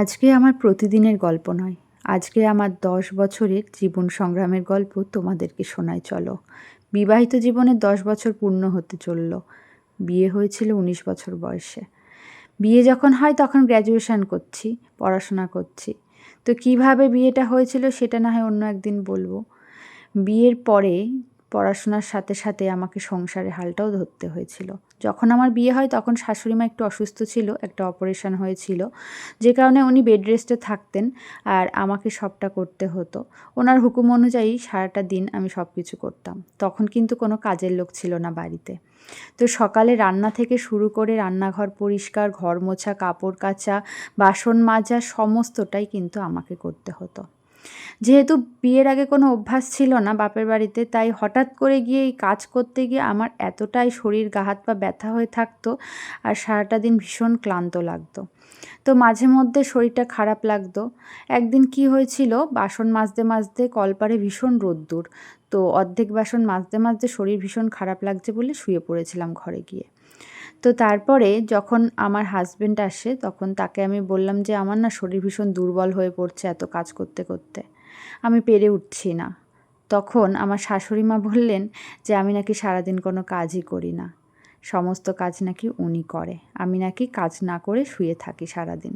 আজকে আমার প্রতিদিনের গল্প নয়, আজকে আমার ১০ বছরের জীবন সংগ্রামের গল্প তোমাদেরকে শোনাই চলো। বিবাহিত জীবনের ১০ বছর পূর্ণ হতে চলল। বিয়ে হয়েছিল ১৯ বছর বয়সে। বিয়ে যখন হয় তখন গ্র্যাজুয়েশন করছি, পড়াশোনা করছি। তো কিভাবে বিয়েটা হয়েছিল সেটা না হয় অন্য একদিন বলবো। বিয়ের পরে পড়াশোনার সাথে সাথে আমাকে সংসারের হালটাও ধরতে হয়েছিল। যখন আমার বিয়ে হয় তখন শাশুড়িমা একটু অসুস্থ ছিল, একটা অপারেশন হয়েছিল, যে কারণে উনি বেড রেস্টে থাকতেন আর আমাকে সবটা করতে হতো। ওনার হুকুম অনুযায়ী সারাটা দিন আমি সব কিছু করতাম। তখন কিন্তু কোনো কাজের লোক ছিল না বাড়িতে। তো সকালে রান্না থেকে শুরু করে রান্নাঘর পরিষ্কার, ঘর মোছা, কাপড় কাচা, বাসন মাজা সমস্তটাই কিন্তু আমাকে করতে হতো। যেহেতু বিয়ের আগে কোনো অভ্যাস ছিল না বাপের বাড়িতে, তাই হঠাৎ করে গিয়ে এই কাজ করতে গিয়ে আমার এতটাই শরীর গা হাত পা ব্যথা হয়ে থাকতো আর সারাটা দিন ভীষণ ক্লান্ত লাগতো। তো মাঝে মধ্যে শরীরটা খারাপ লাগতো। একদিন কি হয়েছিল, বাসন মাজতে মাজতে কলপারে ভীষণ রোদ্দুর। তো অর্ধেক বাসন মাজতে মাজতে শরীর ভীষণ খারাপ লাগছে বলে শুয়ে পড়েছিলাম ঘরে গিয়ে। তো তারপরে যখন আমার হাজবেন্ড আসে তখন তাকে আমি বললাম যে আমার না শরীর ভীষণ দুর্বল হয়ে পড়ছে এত কাজ করতে করতে, আমি পেরে উঠছি না। তখন আমার শাশুড়ি মা বললেন যে আমি নাকি সারাদিন কোনো কাজই করি না, সমস্ত কাজ নাকি উনি করে, আমি নাকি কাজ না করে শুয়ে থাকি সারাদিন।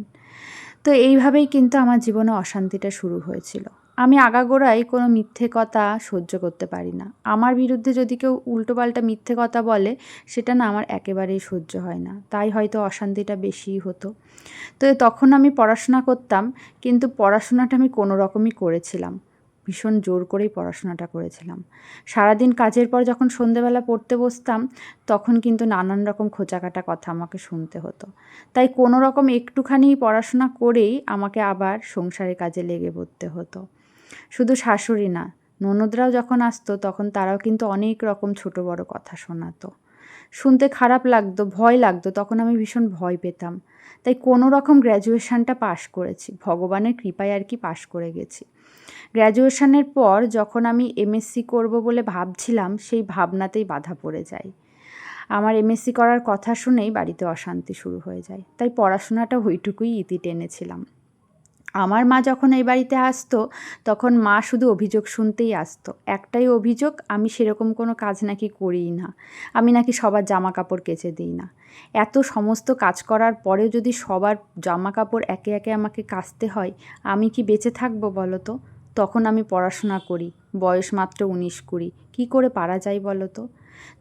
তো এইভাবেই কিন্তু আমার জীবনে অশান্তিটা শুরু হয়েছিল। আমি আগাগোড়াই কোনো মিথ্যে কথা সহ্য করতে পারি না। আমার বিরুদ্ধে যদি কেউ উল্টোপাল্টা মিথ্যে কথা বলে সেটা না আমার একেবারেই সহ্য হয় না, তাই হয়তো অশান্তিটা বেশিই হতো। তো তখন আমি পড়াশোনা করতাম, কিন্তু পড়াশোনাটা আমি কোনো রকমই করেছিলাম, ভীষণ জোর করেই পড়াশোনাটা করেছিলাম। সারাদিন কাজের পর যখন সন্ধেবেলা পড়তে বসতাম তখন কিন্তু নানান রকম খোঁচাকাটা কথা আমাকে শুনতে হতো। তাই কোনো রকম একটুখানি পড়াশোনা করেই আমাকে আবার সংসারের কাজে লেগে পড়তে হতো। শুধু শাশুড়ি না, ননদরাও যখন আসতো তখন তারাও কিন্তু অনেক রকম ছোট বড় কথা শোনাতো। শুনতে খারাপ লাগতো, ভয় লাগতো, তখন আমি ভীষণ ভয় পেতাম। তাই কোনো রকম গ্র্যাজুয়েশনটা পাশ করেছি, ভগবানের কৃপায় আর কি পাশ করে গেছি। গ্র্যাজুয়েশনের পর যখন আমি এমএসসি করব বলে ভাবছিলাম সেই ভাবনাতেই বাধা পড়ে যায়। আমার এমএসসি করার কথা শুনেই বাড়িতে অশান্তি শুরু হয়ে যায়, তাই পড়াশোনাটা ওইটুকুই ইতি টেনেছিলাম। আমার মা যখন এই বাড়িতে আসতো তখন মা শুধু অভিযোগ শুনতেই আসতো, একটাই অভিযোগ, আমি সেরকম কোনো কাজ নাকি করিই না, আমি নাকি সবার জামা কাপড় কেচে দিই না। এত সমস্ত কাজ করার পরেও যদি সবার জামা কাপড় একে একে আমাকে কাচতে হয়, আমি কি বেঁচে থাকবো বলো তো? তখন আমি পড়াশোনা করি, বয়স মাত্র ১৯-২০, কী করে পারা যায় বলো তো?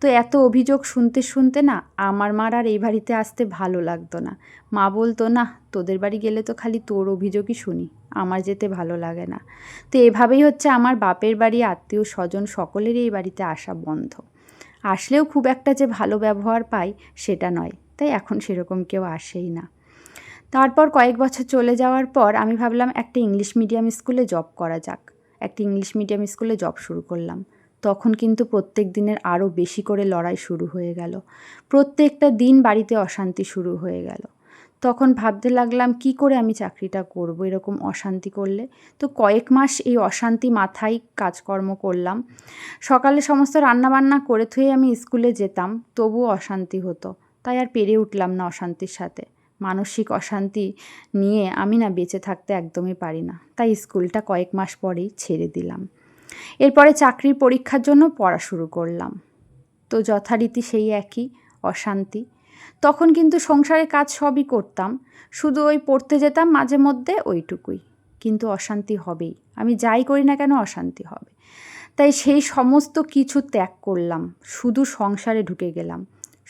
তো এত অভিযোগ শুনতে শুনতে না আমার মার আর এই বাড়িতে আসতে ভালো লাগতো না। মা বলতো, না তোদের বাড়ি গেলে তো খালি তোর অভিযোগই শুনি, আমার যেতে ভালো লাগে না। তো এভাবেই হচ্ছে আমার বাপের বাড়ি, আত্মীয় স্বজন সকলেরই এই বাড়িতে আসা বন্ধ। আসলেও খুব একটা যে ভালো ব্যবহার পাই সেটা নয়, তাই এখন সেরকম কেউ আসেই না। তারপর কয়েক বছর চলে যাওয়ার পর আমি ভাবলাম একটা ইংলিশ মিডিয়াম স্কুলে জব করা যাক। একটা ইংলিশ মিডিয়াম স্কুলে জব শুরু করলাম। তখন কিন্তু প্রত্যেক দিনের আরও বেশি করে লড়াই শুরু হয়ে গেল। প্রত্যেকটা দিন বাড়িতে অশান্তি শুরু হয়ে গেল। তখন ভাবতে লাগলাম কি করে আমি চাকরিটা করব এরকম অশান্তি করলে। তো কয়েক মাস এই অশান্তি মাথায় কাজকর্ম করলাম। সকালে সমস্ত রান্নাবান্না করে থুয়ে আমি স্কুলে যেতাম, তবুও অশান্তি হতো। তাই আর পেরে উঠলাম না অশান্তির সাথে। মানসিক অশান্তি নিয়ে আমি না বেঁচে থাকতে একদমই পারি না, তাই স্কুলটা কয়েক মাস পরেই ছেড়ে দিলাম। এরপরে চাকরির পরীক্ষার জন্য পড়া শুরু করলাম। তো যথারীতি সেই একই অশান্তি। তখন কিন্তু সংসারের কাজ সবই করতাম, শুধু ওই পড়তে যেতাম মাঝে মধ্যে, ওইটুকুই। কিন্তু অশান্তি হবেই, আমি যাই করি না কেন অশান্তি হবে। তাই সেই সমস্ত কিছু ত্যাগ করলাম, শুধু সংসারে ঢুকে গেলাম।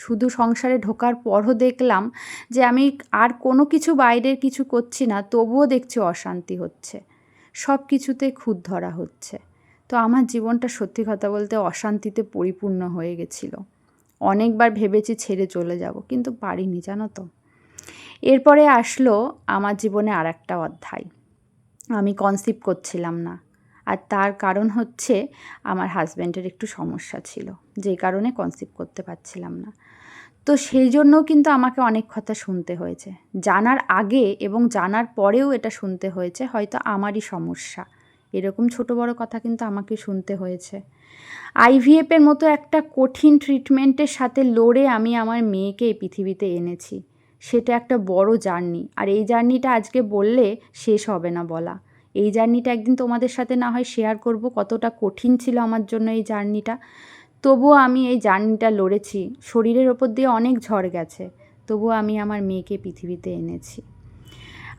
শুধু সংসারে ঢোকার পরও দেখলাম যে আমি আর কোনো কিছু বাইরের কিছু করছি না, তবুও দেখছি অশান্তি হচ্ছে, সব কিছুতে খুঁত ধরা হচ্ছে। তো আমার জীবনটা সত্যি কথা বলতে অশান্তিতে পরিপূর্ণ হয়ে গেছিল। অনেকবার ভেবেছি ছেড়ে চলে যাব, কিন্তু পারিনি, জানো তো। এরপরে আসলো আমার জীবনে আর একটা অধ্যায়। আমি কনসিভ করছিলাম না, আর তার কারণ হচ্ছে আমার হাজব্যান্ডের একটু সমস্যা ছিল, যেই কারণে কনসিভ করতে পারছিলাম না। তো সেই জন্যও কিন্তু আমাকে অনেক কথা শুনতে হয়েছে, জানার আগে এবং জানার পরেও এটা শুনতে হয়েছে হয়তো আমারই সমস্যা, এরকম ছোট বড় কথা কিন্তু আমাকে শুনতে হয়েছে। আইভিএফের মতো একটা কঠিন ট্রিটমেন্টের সাথে লড়ে আমি আমার মেয়েকে এই পৃথিবীতে এনেছি। সেটা একটা বড় জার্নি। আর এই জার্নিটা আজকে বললে শেষ হবে না বলা। এই জার্নিটা একদিন তোমাদের সাথে না হয় শেয়ার করব, কতটা কঠিন ছিল আমার জন্য এই জার্নিটা। তবুও আমি এই জার্নিটা লড়েছি। শরীরের ওপর দিয়ে অনেক ঝড় গেছে, তবুও আমি আমার মেয়েকে পৃথিবীতে এনেছি।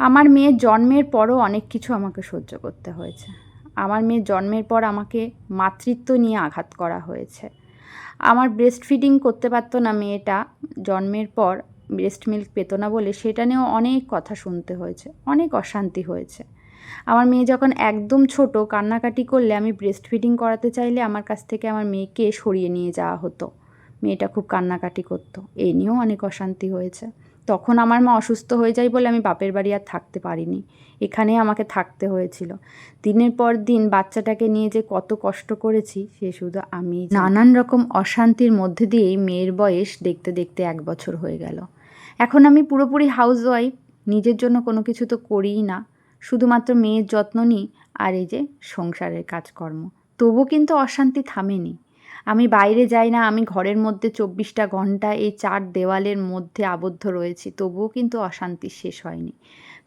আমার মেয়ের জন্মের পরও অনেক কিছু আমাকে সহ্য করতে হয়েছে। আমার মেয়ের জন্মের পর আমাকে মাতৃত্ব নিয়ে আঘাত করা হয়েছে। আমার ব্রেস্ট ফিডিং করতে পারতো না মেয়েটা, জন্মের পর ব্রেস্ট মিল্ক পেতো না বলে সেটা নিয়েও অনেক কথা শুনতে হয়েছে, অনেক অশান্তি হয়েছে। আমার মেয়ে যখন একদম ছোট, কান্নাকাটি করলে আমি ব্রেস্ট ফিডিং করাতে চাইলে আমার কাছ থেকে আমার মেয়েকে সরিয়ে নিয়ে যাওয়া হতো। মেয়েটা খুব কান্নাকাটি করতো, এই নিয়েও অনেক অশান্তি হয়েছে। তখন আমার মা অসুস্থ হয়ে যায় বলে আমি বাপের বাড়ি আর থাকতে পারিনি, এখানেই আমাকে থাকতে হয়েছিল। দিনের পর দিন বাচ্চাটাকে নিয়ে যে কত কষ্ট করেছি সে শুধু আমি। নানান রকম অশান্তির মধ্যে দিয়েই মেয়ের বয়স দেখতে দেখতে 1 বছর হয়ে গেল। এখন আমি পুরোপুরি হাউসওয়াইফ, নিজের জন্য কোনো কিছু তো করিই না, শুধুমাত্র মেয়ের যত্ন নিই আর এই যে সংসারের কাজকর্ম। তবু কিন্তু অশান্তি থামেনি। আমি বাইরে যাই না, আমি ঘরের মধ্যে 24টা ঘন্টা এই 4 দেওয়ালের মধ্যে আবদ্ধ রয়েছি, তবুও কিন্তু অশান্তি শেষ হয়নি।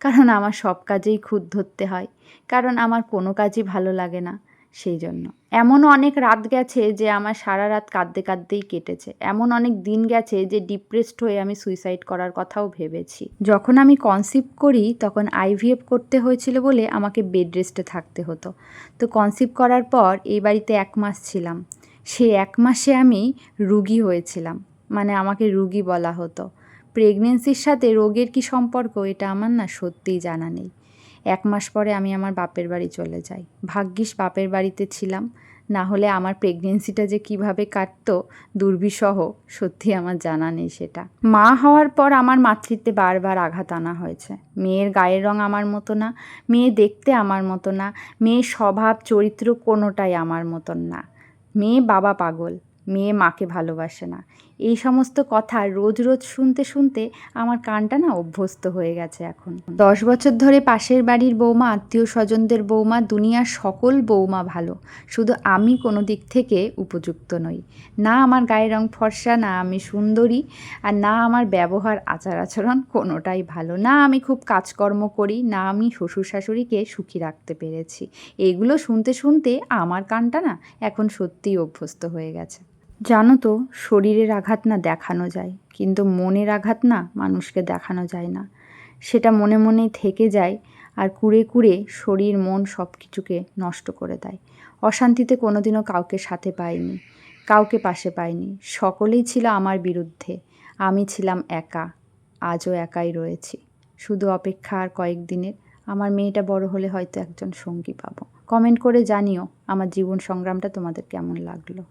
কারণ আমার সব কাজেই খুঁত ধরতে হয়, কারণ আমার কোনো কাজই ভালো লাগে না। সেই জন্য এমনও অনেক রাত গেছে যে আমার সারা রাত কাঁদতে কাঁদতেই কেটেছে। এমন অনেক দিন গেছে যে ডিপ্রেসড হয়ে আমি সুইসাইড করার কথাও ভেবেছি। যখন আমি কনসিভ করি তখন আইভিএফ করতে হয়েছিল বলে আমাকে বেড রেস্টে থাকতে হতো। তো কনসিভ করার পর এই বাড়িতে 1 মাস ছিলাম। সেই 1 মাসে আমি রুগী হয়েছিলাম, মানে আমাকে রুগী বলা হতো। প্রেগনেন্সির সাথে রোগের কি সম্পর্ক এটা আমার না সত্যিই জানা নেই। 1 মাস পরে আমি আমার বাপের বাড়ি চলে যাই। ভাগ্যিস বাপের বাড়িতে ছিলাম, না হলে আমার প্রেগনেন্সিটা যে কিভাবে কাটতো দুর্বিষহ, সত্যি আমার জানা নেই সেটা। মা হওয়ার পর আমার মাতৃত্বে বারবার আঘাত আনা হয়েছে। মেয়ের গায়ের রং আমার মতো না, মেয়ে দেখতে আমার মতো না, মেয়ের স্বভাব চরিত্র কোনোটাই আমার মতন না। মেয়ে বাবা পাগল, মেয়ে মাকে ভালোবাসে না, এই সমস্ত কথা রোজ রোজ শুনতে শুনতে আমার কানটা না অভ্যস্ত হয়ে গেছে এখন। 10 বছর ধরে পাশের বাড়ির বৌমা, আত্মীয় স্বজনদের বৌমা, দুনিয়ার সকল বৌমা ভালো, শুধু আমি কোনো দিক থেকে উপযুক্ত নই। না আমার গায়ের রং ফর্সা, না আমি সুন্দরী, আর না আমার ব্যবহার আচার আচরণ কোনোটাই ভালো, না আমি খুব কাজকর্ম করি, না আমি শ্বশুর শাশুড়িকে সুখী রাখতে পেরেছি। এগুলো শুনতে শুনতে আমার কানটা না এখন সত্যিই অভ্যস্ত হয়ে গেছে। জানো তো, শরীরের আঘাত না দেখানো যায়, কিন্তু মনের আঘাত না মানুষকে দেখানো যায় না। সেটা মনে মনেই থেকে যায় আর কুড়ে কুড়ে শরীর মন সব কিছুকে নষ্ট করে দেয়। অশান্তিতে কোনোদিনও কাউকে সাথে পাইনি, কাউকে পাশে পাইনি, সকলেই ছিল আমার বিরুদ্ধে। আমি ছিলাম একা, আজও একাই রয়েছি। শুধু অপেক্ষা আর কয়েকদিনের, আমার মেয়েটা বড় হলে হয়তো একজন সঙ্গী পাবো। কমেন্ট করে জানিও আমার জীবন সংগ্রামটা তোমাদের কেমন লাগলো।